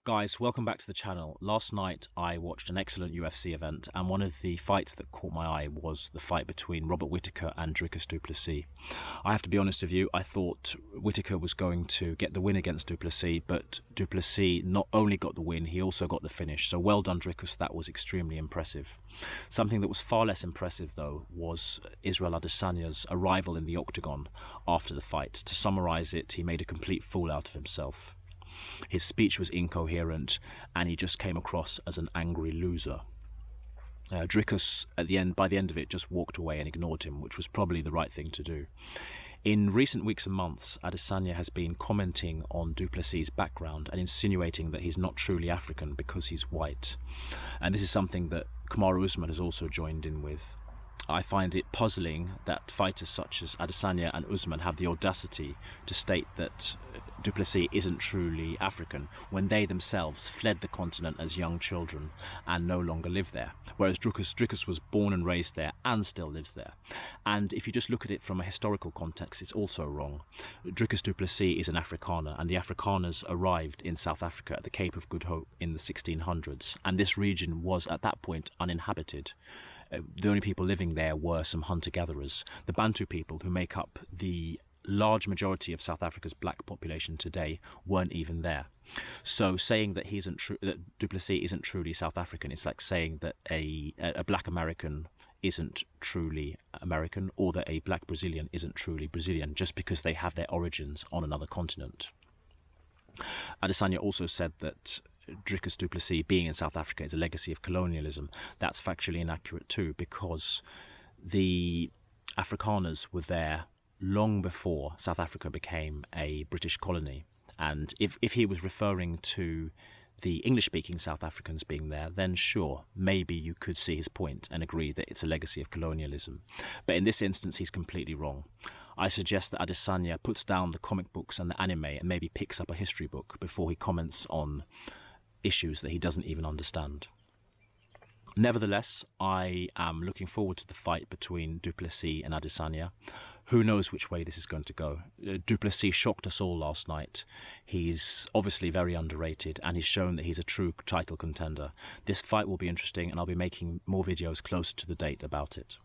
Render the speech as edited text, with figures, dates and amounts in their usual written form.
Guys, welcome back to the channel. Last night I watched an excellent UFC event, and one of the fights that caught my eye was the fight between Robert Whittaker and Dricus du Plessis. I have to be honest with you, I thought Whittaker was going to get the win against du Plessis, but du Plessis not only got the win, he also got the finish. So well done, Dricus, that was extremely impressive. Something that was far less impressive, though, was Israel Adesanya's arrival in the octagon after the fight. To summarise it, he made a complete fool out of himself. His speech was incoherent, and he just came across as an angry loser. Dricus, by the end of it, just walked away and ignored him, which was probably the right thing to do. In recent weeks and months, Adesanya has been commenting on du Plessis' background and insinuating that he's not truly African because he's white. And this is something that Kamaru Usman has also joined in with. I find it puzzling that fighters such as Adesanya and Usman have the audacity to state that du Plessis isn't truly African when they themselves fled the continent as young children and no longer live there, whereas Dricus was born and raised there and still lives there. And if you just look at it from a historical context, it's also wrong. Dricus du Plessis is an Afrikaner, and the Afrikaners arrived in South Africa at the Cape of Good Hope in the 1600s, and this region was at that point uninhabited. The only people living there were some hunter-gatherers. The Bantu people, who make up the large majority of South Africa's black population today, weren't even there. So saying that that du Plessis isn't truly South African, it's like saying that a black American isn't truly American, or that a black Brazilian isn't truly Brazilian, just because they have their origins on another continent. Adesanya also said that Dricus du Plessis being in South Africa is a legacy of colonialism. That's factually inaccurate too, because the Afrikaners were there long before South Africa became a British colony. And if he was referring to the English-speaking South Africans being there, then sure, maybe you could see his point and agree that it's a legacy of colonialism. But in this instance, he's completely wrong. I suggest that Adesanya puts down the comic books and the anime and maybe picks up a history book before he comments on issues that he doesn't even understand. Nevertheless, I am looking forward to the fight between du Plessis and Adesanya. Who knows which way this is going to go? Du Plessis shocked us all last night. He's obviously very underrated, and he's shown that he's a true title contender. This fight will be interesting, and I'll be making more videos closer to the date about it.